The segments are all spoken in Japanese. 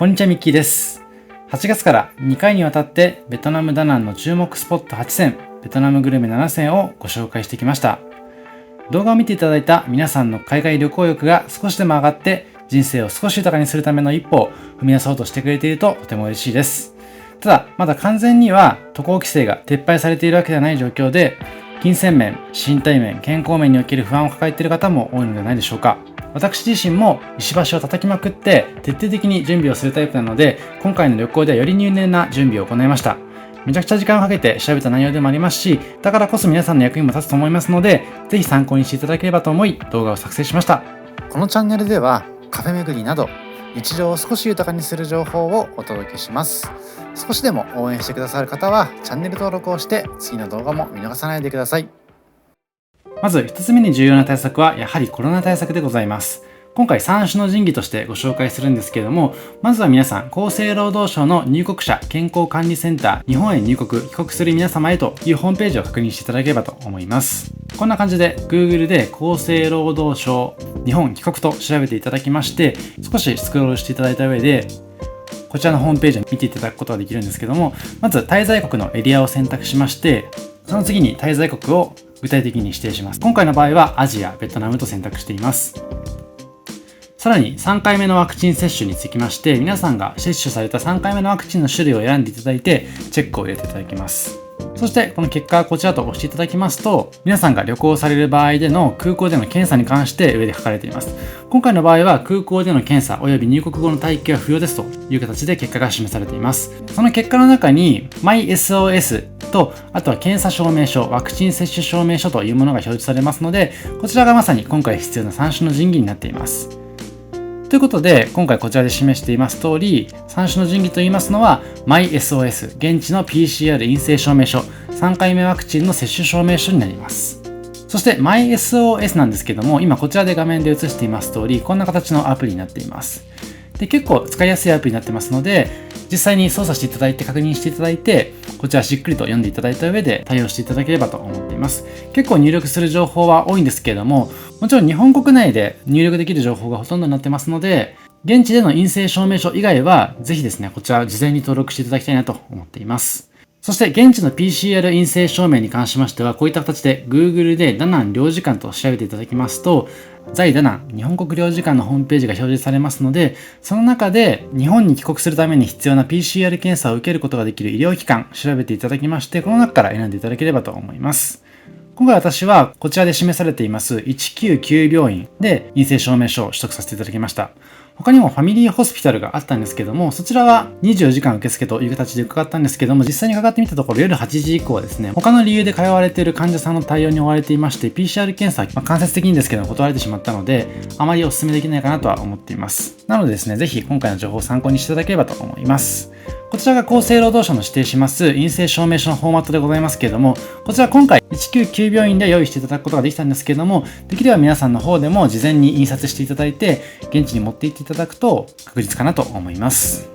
こんにちは、ミッキーです。8月から2回にわたってベトナム・ダナンの注目スポット8選、ベトナムグルメ7選をご紹介してきました。動画を見ていただいた皆さんの海外旅行欲が少しでも上がって人生を少し豊かにするための一歩を踏み出そうとしてくれているととても嬉しいです。ただ、まだ完全には渡航規制が撤廃されているわけではない状況で、金銭面、身体面、健康面における不安を抱えている方も多いのではないでしょうか。私自身も石橋を叩きまくって徹底的に準備をするタイプなので、今回の旅行ではより入念な準備を行いました。めちゃくちゃ時間をかけて調べた内容でもありますし、だからこそ皆さんの役にも立つと思いますので、ぜひ参考にしていただければと思い動画を作成しました。このチャンネルではカフェ巡りなど日常を少し豊かにする情報をお届けします。少しでも応援してくださる方はチャンネル登録をして次の動画も見逃さないでください。まず1つ目に重要な対策はやはりコロナ対策でございます。今回3種の神器としてご紹介するんですけれども、まずは皆さん、厚生労働省の入国者健康管理センター日本へ帰国する皆様へというホームページを確認していただければと思います。こんな感じで Google で厚生労働省日本帰国と調べていただきまして、少しスクロールしていただいた上でこちらのホームページを見ていただくことができるんですけども、まず滞在国のエリアを選択しまして、その次に滞在国を具体的に指定します。今回の場合はアジア、ベトナムと選択しています。さらに3回目のワクチン接種につきまして、皆さんが接種された3回目のワクチンの種類を選んでいただいてチェックを入れていただきます。そしてこの結果はこちらと押していただきますと、皆さんが旅行される場合での空港での検査に関して上で書かれています。今回の場合は空港での検査及び入国後の待機は不要ですという形で結果が示されています。その結果の中に MySOS と、あとは検査証明書、ワクチン接種証明書というものが表示されますので、こちらがまさに今回必要な3種の神器になっています。ということで、今回こちらで示しています通り、3種の神器といいますのは MySOS、現地の PCR 陰性証明書、3回目ワクチンの接種証明書になります。そして MySOS なんですけども、今こちらで画面で映しています通り、こんな形のアプリになっています。で、結構使いやすいアプリになってますので、実際に操作していただいて確認していただいて、こちらしっくりと読んでいただいた上で対応していただければと思っています。結構入力する情報は多いんですけれども、もちろん日本国内で入力できる情報がほとんどになってますので、現地での陰性証明書以外はぜひですね、こちら事前に登録していただきたいなと思っています。そして現地の PCR 陰性証明に関しましては、こういった形で Google でダナン領事館と調べていただきますと、在ダナン日本国領事館のホームページが表示されますので、その中で日本に帰国するために必要な PCR 検査を受けることができる医療機関調べていただきまして、この中から選んでいただければと思います。今回私はこちらで示されています199病院で陰性証明書を取得させていただきました。他にもファミリーホスピタルがあったんですけども、そちらは24時間受付という形で伺ったんですけども、実際に伺ってみたところ夜8時以降はですね、他の理由で通われている患者さんの対応に追われていまして、 PCR 検査、間接的にですけども断られてしまったので、あまりお勧めできないかなとは思っています。なのでですね、ぜひ今回の情報を参考にしていただければと思います。こちらが厚生労働省の指定します陰性証明書のフォーマットでございますけれども、こちら今回199病院で用意していただくことができたんですけれども、できれば皆さんの方でも事前に印刷していただいて現地に持って行っていただくと確実かなと思います。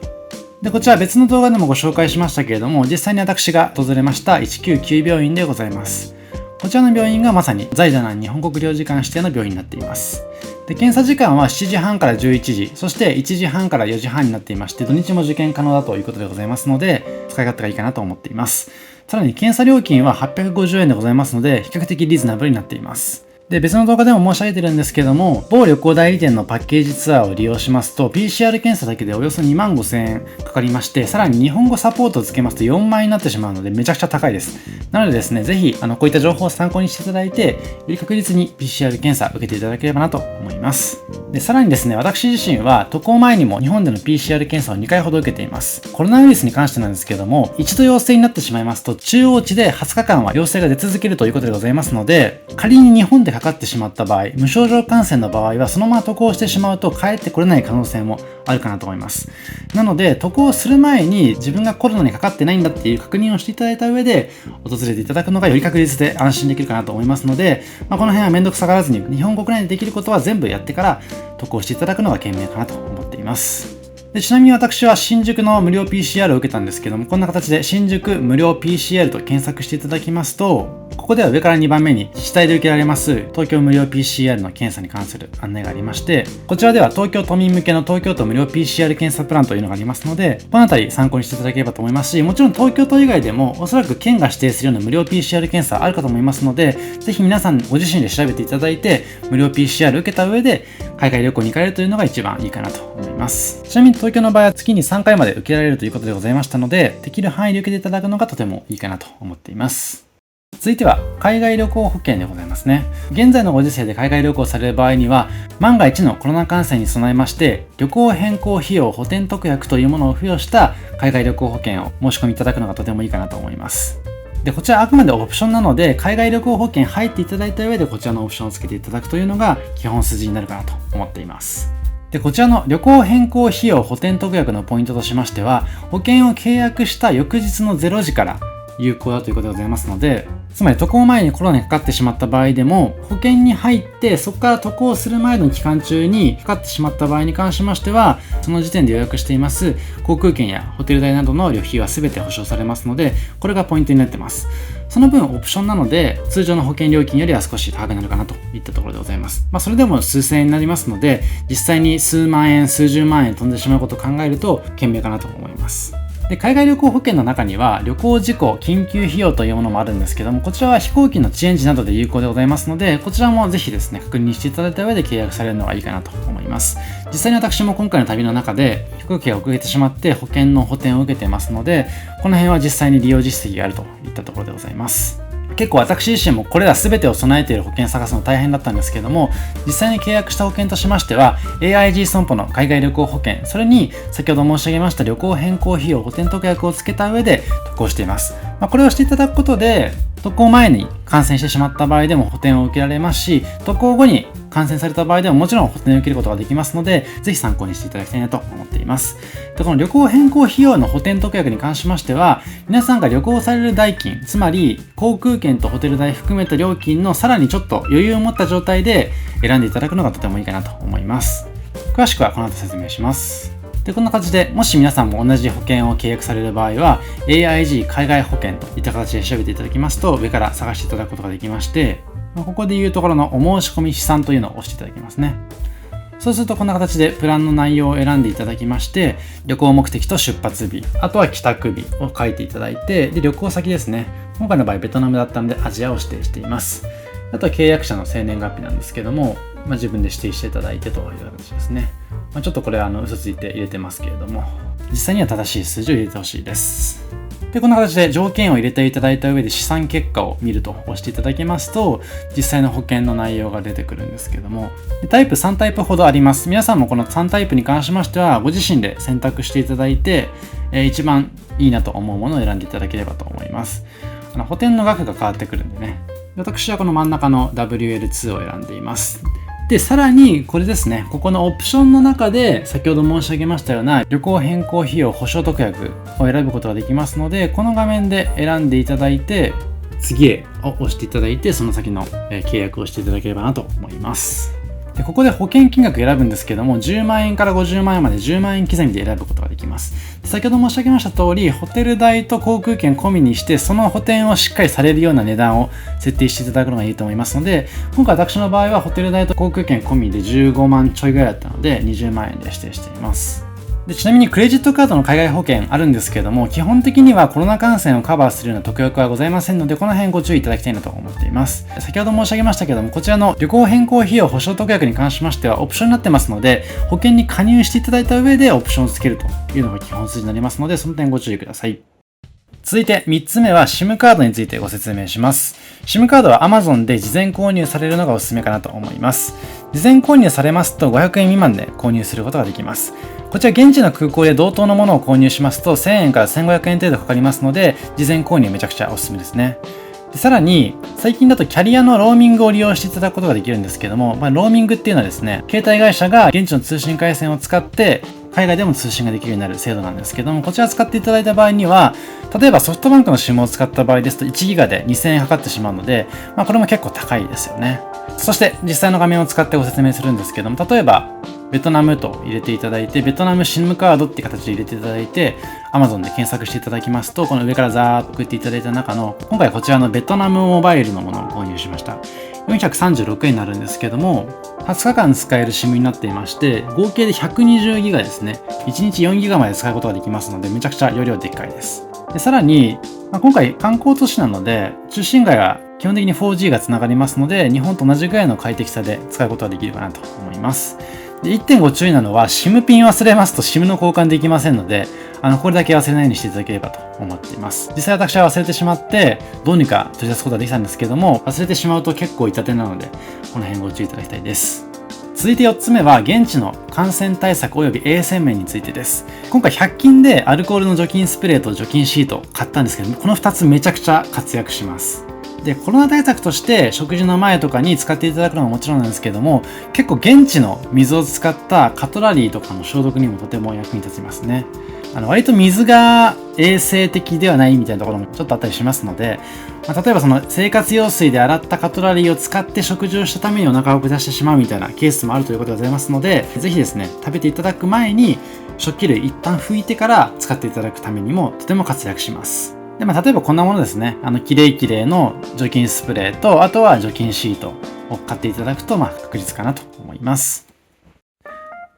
で、こちら別の動画でもご紹介しましたけれども、実際に私が訪れました199病院でございます。こちらの病院がまさに在ダナン日本国領事館指定の病院になっています。で、検査時間は7時半から11時、そして1時半から4時半になっていまして、土日も受験可能だということでございますので、使い勝手がいいかなと思っています。さらに検査料金は850円でございますので、比較的リーズナブルになっています。で、別の動画でも申し上げてるんですけども、某旅行代理店のパッケージツアーを利用しますと PCR 検査だけでおよそ25,000円かかりまして、さらに日本語サポートをつけますと4万円になってしまうのでめちゃくちゃ高いです。なのでですね、ぜひこういった情報を参考にしていただいて、より確実に PCR 検査を受けていただければなと思います。で、さらにですね、私自身は渡航前にも日本での PCR 検査を2回ほど受けています。コロナウイルスに関してなんですけども、一度陽性になってしまいますと中央値で20日間は陽性が出続けるということでございますので、仮に日本でかかってしまった場合、無症状感染の場合はそのまま渡航してしまうと帰ってこれない可能性もあるかなと思います。なので渡航する前に自分がコロナにかかってないんだっていう確認をしていただいた上で訪れていただくのがより確実で安心できるかなと思いますので、この辺はめんどくさがらずに日本国内でできることは全部やってから渡航していただくのが賢明かなと思っています。で、ちなみに私は新宿の無料 PCR を受けたんですけども、こんな形で新宿無料 PCR と検索していただきますと、ここでは上から2番目に自治体で受けられます東京無料 PCR の検査に関する案内がありまして、こちらでは東京都民向けの東京都無料 PCR 検査プランというのがありますので、このあたり参考にしていただければと思いますし、もちろん東京都以外でもおそらく県が指定するような無料 PCR 検査あるかと思いますので、ぜひ皆さんご自身で調べていただいて、無料 PCR 受けた上で海外旅行に行かれるというのが一番いいかなと思います。ちなみに東京の場合は月に3回まで受けられるということでございましたので、できる範囲で受けていただくのがとてもいいかなと思っています。続いては海外旅行保険でございますね。現在のご時世で海外旅行される場合には、万が一のコロナ感染に備えまして、旅行変更費用補填特約というものを付与した海外旅行保険を申し込みいただくのがとてもいいかなと思います。で、こちらあくまでオプションなので、海外旅行保険入っていただいた上でこちらのオプションをつけていただくというのが基本筋になるかなと思っています。で、こちらの旅行変更費用補填特約のポイントとしましては、保険を契約した翌日の0時から有効だということでございますので、つまり渡航前にコロナにかかってしまった場合でも、保険に入ってそこから渡航する前の期間中にかかってしまった場合に関しましては、その時点で予約しています航空券やホテル代などの旅費は全て保証されますので、これがポイントになっています。その分オプションなので、通常の保険料金よりは少し高くなるかなといったところでございます。それでも数千円になりますので、実際に数万円、数十万円飛んでしまうことを考えると、賢明かなと思います。で、海外旅行保険の中には旅行事故緊急費用というものもあるんですけども、こちらは飛行機の遅延時などで有効でございますので、こちらもぜひですね、確認していただいた上で契約されるのがいいかなと思います。実際に私も今回の旅の中で飛行機が遅れてしまって保険の補填を受けていますので、この辺は実際に利用実績があるといったところでございます。結構私自身もこれら全てを備えている保険探すの大変だったんですけども、実際に契約した保険としましては AIG 損保の海外旅行保険、それに先ほど申し上げました旅行変更費用補填特約をつけた上で渡航しています。これをしていただくことで、渡航前に感染してしまった場合でも補填を受けられますし、渡航後に感染された場合でももちろん補填を受けることができますので、ぜひ参考にしていただきたいなと思っています。で、この旅行変更費用の補填特約に関しましては、皆さんが旅行される代金、つまり航空券とホテル代含めた料金のさらにちょっと余裕を持った状態で選んでいただくのがとてもいいかなと思います。詳しくはこの後説明します。で、こんな感じで、もし皆さんも同じ保険を契約される場合は、AIG 海外保険といった形で調べていただきますと、上から探していただくことができまして、ここでいうところのお申し込み試算というのを押していただきますね。そうするとこんな形でプランの内容を選んでいただきまして、旅行目的と出発日、あとは帰宅日を書いていただいて、で、旅行先ですね。今回の場合ベトナムだったのでアジアを指定しています。あとは契約者の生年月日なんですけども、自分で指定していただいてという形ですね。ちょっとこれ嘘ついて入れてますけれども、実際には正しい数字を入れてほしいです。で、こんな形で条件を入れていただいた上で試算結果を見ると押していただきますと、実際の保険の内容が出てくるんですけども、タイプ3タイプほどあります。皆さんもこの3タイプに関しましては、ご自身で選択していただいて、一番いいなと思うものを選んでいただければと思います。補填の額が変わってくるんでね。私はこの真ん中の WL2 を選んでいます。で、さらにこれですね、ここのオプションの中で先ほど申し上げましたような旅行変更費用保証特約を選ぶことができますので、この画面で選んでいただいて、次へを押していただいて、その先の契約をしていただければなと思います。で、ここで保険金額選ぶんですけども、10万円から50万円まで10万円刻みで選ぶことができます。先ほど申し上げました通り、ホテル代と航空券込みにして、その補填をしっかりされるような値段を設定していただくのがいいと思いますので、今回私の場合はホテル代と航空券込みで15万ちょいぐらいだったので、20万円で指定しています。で、ちなみにクレジットカードの海外保険あるんですけれども、基本的にはコロナ感染をカバーするような特約はございませんので、この辺ご注意いただきたいなと思っています。先ほど申し上げましたけども、こちらの旅行変更費用保証特約に関しましてはオプションになってますので、保険に加入していただいた上でオプションをつけるというのが基本筋になりますので、その点ご注意ください。続いて3つ目は SIM カードについてご説明します。SIM カードは Amazon で事前購入されるのがおすすめかなと思います。事前購入されますと500円未満で購入することができます。こちら現地の空港で同等のものを購入しますと1000円から1500円程度かかりますので、事前購入めちゃくちゃおすすめですね。で、さらに最近だとキャリアのローミングを利用していただくことができるんですけども、ローミングっていうのはですね、携帯会社が現地の通信回線を使って海外でも通信ができるようになる制度なんですけども、こちら使っていただいた場合には、例えばソフトバンクの SIM を使った場合ですと1ギガで2000円かかってしまうので、これも結構高いですよね。そして実際の画面を使ってご説明するんですけども、例えばベトナムと入れていただいて、ベトナム SIM カードっていう形で入れていただいて、Amazon で検索していただきますと、この上からザーッと送っていただいた中の、今回こちらのベトナムモバイルのものを購入しました。436円になるんですけども、20日間使える SIM になっていまして、合計で120ギガですね。1日4ギガまで使うことができますので、めちゃくちゃ容量でっかいです。でさらに、今回観光都市なので、中心街は基本的に 4G がつながりますので、日本と同じぐらいの快適さで使うことができるかなと思います。で 1.5 注意なのは SIM ピン忘れますと SIM の交換できませんので、これだけ忘れないようにしていただければと思っています。実際私は忘れてしまってどうにか取り出すことができたんですけども、忘れてしまうと結構痛手なので、この辺ご注意いただきたいです。続いて4つ目は現地の感染対策及び衛生面についてです。今回100均でアルコールの除菌スプレーと除菌シートを買ったんですけども、この2つめちゃくちゃ活躍します。で、コロナ対策として食事の前とかに使っていただくのはもちろんなんですけども、結構現地の水を使ったカトラリーとかの消毒にもとても役に立ちますね。割と水が衛生的ではないみたいなところもちょっとあったりしますので、例えばその生活用水で洗ったカトラリーを使って食事をしたためにお腹を下してしまうみたいなケースもあるということでございますので、ぜひですね、食べていただく前に食器類一旦拭いてから使っていただくためにもとても活躍します。で、例えばこんなものですね。キレイの除菌スプレーと、あとは除菌シートを買っていただくと、確実かなと思います。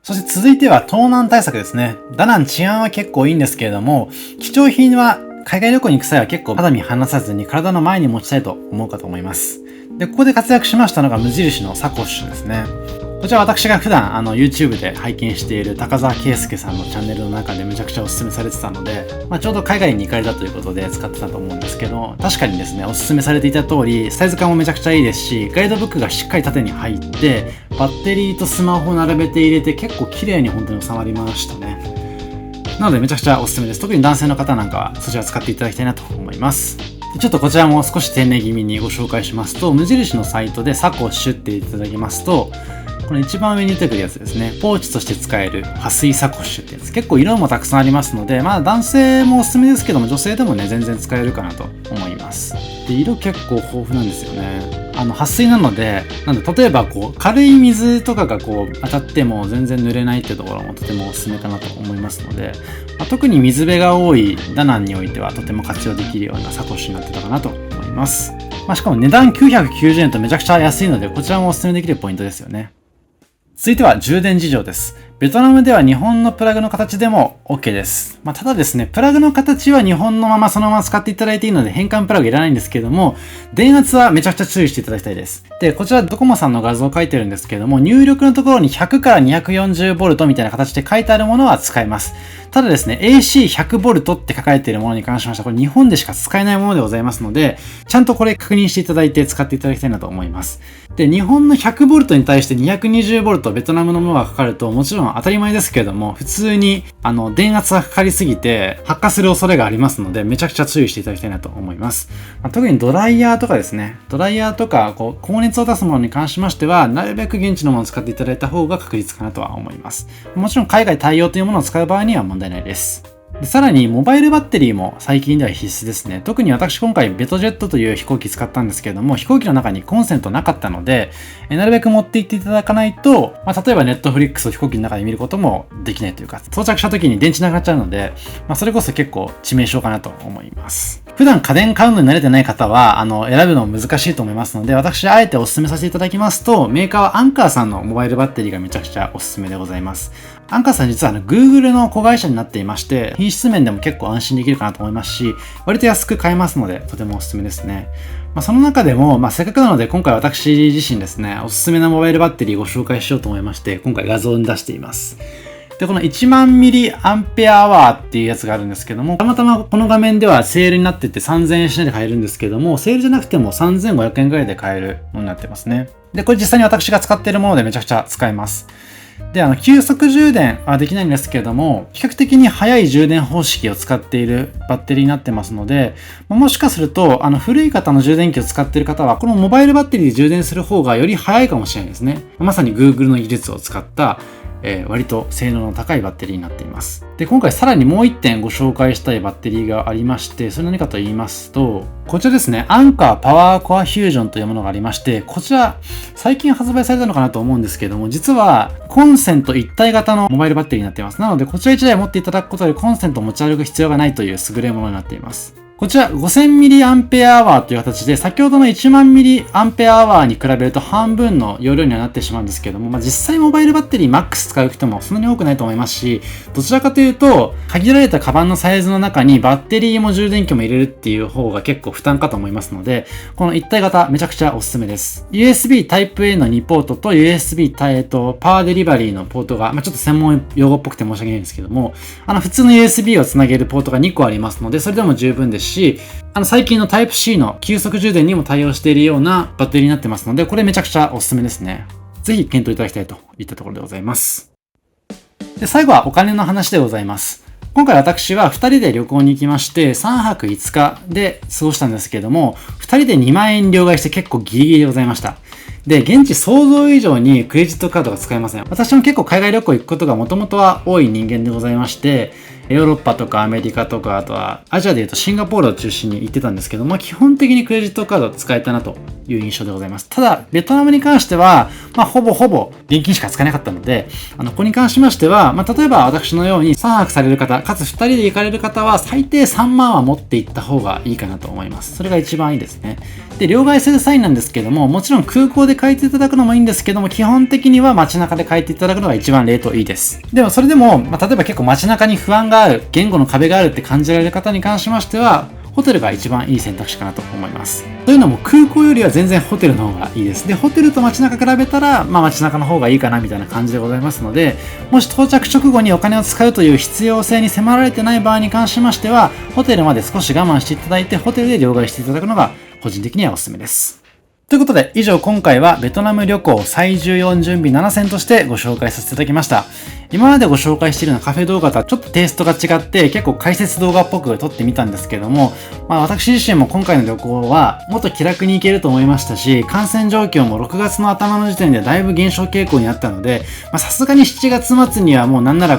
そして続いては盗難対策ですね。ダナン治安は結構いいんですけれども、貴重品は海外旅行に行く際は結構肌身離さずに体の前に持ちたいと思うかと思います。で、ここで活躍しましたのが無印のサコッシュですね。こちら私が普段YouTube で拝見している高澤圭介さんのチャンネルの中でめちゃくちゃおすすめされてたので、ちょうど海外に行かれたということで使ってたと思うんですけど、確かにですね、おすすめされていた通り、サイズ感もめちゃくちゃいいですし、ガイドブックがしっかり縦に入って、バッテリーとスマホを並べて入れて結構綺麗に本当に収まりましたね。なのでめちゃくちゃおすすめです。特に男性の方なんかはそちら使っていただきたいなと思います。ちょっとこちらも少し丁寧気味にご紹介しますと、無印のサイトでサコッシュって言っていただきますと、この一番上に出てくるやつですね。ポーチとして使える撥水サコッシュってやつ。結構色もたくさんありますので、男性もおすすめですけども、女性でもね、全然使えるかなと思います。で、色結構豊富なんですよね。撥水なので、例えば軽い水とかが当たっても全然濡れないってところもとてもおすすめかなと思いますので、特に水辺が多いダナンにおいてはとても活用できるようなサコッシュになってたかなと思います。しかも値段990円とめちゃくちゃ安いので、こちらもおすすめできるポイントですよね。続いては充電事情です。ベトナムでは日本のプラグの形でも OK です。ただですね、プラグの形は日本のままそのまま使っていただいていいので変換プラグいらないんですけども、電圧はめちゃくちゃ注意していただきたいです。で、こちらドコモさんの画像を書いてるんですけども、入力のところに100から 240V みたいな形で書いてあるものは使えます。ただですね、AC100V って書かれているものに関しましては、これ日本でしか使えないものでございますので、ちゃんとこれ確認していただいて使っていただきたいなと思います。で、日本の 100V に対して 220V ベトナムのものがかかると、もちろん当たり前ですけれども、普通に電圧がかかりすぎて発火する恐れがありますので、めちゃくちゃ注意していただきたいなと思います。特にドライヤーとかですね、ドライヤーとか高熱を出すものに関しましては、なるべく現地のものを使っていただいた方が確実かなとは思います。もちろん海外対応というものを使う場合には問題ないです。でさらにモバイルバッテリーも最近では必須ですね。特に私今回ベトジェットという飛行機使ったんですけれども、飛行機の中にコンセントなかったので、なるべく持って行っていただかないと、例えばネットフリックスを飛行機の中で見ることもできないというか、到着した時に電池なくなっちゃうので、それこそ結構致命傷かなと思います。普段家電買うのに慣れてない方は、選ぶの難しいと思いますので、私あえてお勧めさせていただきますと、メーカーはアンカーさんのモバイルバッテリーがめちゃくちゃおすすめでございます。アンカーさん実はGoogle の子会社になっていまして、品質面でも結構安心できるかなと思いますし、割と安く買えますので、とてもおすすめですね。その中でも、せっかくなので今回私自身ですね、おすすめなモバイルバッテリーをご紹介しようと思いまして、今回画像に出しています。で、この1万ミリアンペアアワーっていうやつがあるんですけども、たまたまこの画面ではセールになってて3000円しないで買えるんですけども、セールじゃなくても3500円ぐらいで買えるものになってますね。で、これ実際に私が使っているものでめちゃくちゃ使えます。で、急速充電はできないんですけれども、比較的に速い充電方式を使っているバッテリーになってますので、もしかすると、古い方の充電器を使っている方は、このモバイルバッテリーで充電する方がより速いかもしれないですね。まさに Google の技術を使った割と性能の高いバッテリーになっています。で、今回さらにもう1点ご紹介したいバッテリーがありまして、それ何かと言いますと、こちらですね、アンカーパワーコアフュージョンというものがありまして、こちら最近発売されたのかなと思うんですけども、実はコンセント一体型のモバイルバッテリーになっています。なので、こちら1台持っていただくことでコンセントを持ち歩く必要がないという優れものになっています。こちら 5000mAh という形で、先ほどの 10,000mAh に比べると半分の容量にはなってしまうんですけども、実際モバイルバッテリー MAX 使う人もそんなに多くないと思いますし、どちらかというと、限られたカバンのサイズの中にバッテリーも充電器も入れるっていう方が結構負担かと思いますので、この一体型めちゃくちゃおすすめです。USB Type-A の2ポートと USB パワーデリバリーのポートが、ちょっと専門用語っぽくて申し訳ないんですけども、普通の USB をつなげるポートが2個ありますので、それでも十分ですし、最近の Type-C の急速充電にも対応しているようなバッテリーになってますので、これめちゃくちゃおすすめですね。ぜひ検討いただきたいといったところでございます。で、最後はお金の話でございます。今回私は2人で旅行に行きまして、3泊5日で過ごしたんですけれども、2人で2万円両替して結構ギリギリでございました。で、現地想像以上にクレジットカードが使えません。私も結構海外旅行行くことがもともとは多い人間でございまして、ヨーロッパとかアメリカとか、あとはアジアで言うとシンガポールを中心に行ってたんですけども、基本的にクレジットカードを使えたなという印象でございます。ただ、ベトナムに関しては、ほぼ現金しか使えなかったので、ここに関しましては、例えば私のように3泊される方、かつ2人で行かれる方は最低3万は持っていった方がいいかなと思います。それが一番いいですね。で、両替する際なんですけども、もちろん空港で書いていただくのもいいんですけども、基本的には街中で書いていただくのが一番レートいいです。でもそれでも、例えば結構街中に不安がある、言語の壁があるって感じられる方に関しましては、ホテルが一番いい選択肢かなと思います。というのも空港よりは全然ホテルの方がいいです。で、ホテルと街中比べたら、街中の方がいいかなみたいな感じでございますので、もし到着直後にお金を使うという必要性に迫られてない場合に関しましては、ホテルまで少し我慢していただいて、ホテルで両替していただくのが個人的にはおすすめです。ということで、以上今回はベトナム旅行最重要準備7選としてご紹介させていただきました。今までご紹介しているようなカフェ動画とはちょっとテイストが違って結構解説動画っぽく撮ってみたんですけども、私自身も今回の旅行はもっと気楽に行けると思いましたし、感染状況も6月の頭の時点でだいぶ減少傾向にあったので、さすがに7月末にはもうなんなら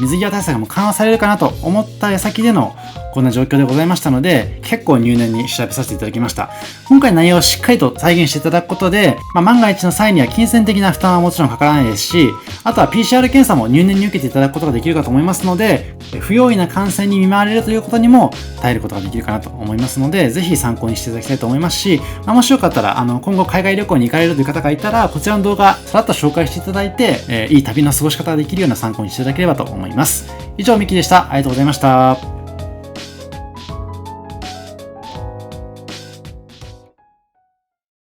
水際対策も緩和されるかなと思った矢先でのこんな状況でございましたので、結構入念に調べさせていただきました。今回の内容をしっかりと再現していただくことで、万が一の際には金銭的な負担はもちろんかからないですし、あとは PCR 検査も入念に受けていただくことができるかと思いますので、不用意な感染に見舞われるということにも耐えることができるかなと思いますので、ぜひ参考にしていただきたいと思いますし、もしよかったら今後海外旅行に行かれるという方がいたら、こちらの動画さらっと紹介していただいて、いい旅の過ごし方ができるような参考にしていただければと思います。以上、ミキでした。ありがとうございました。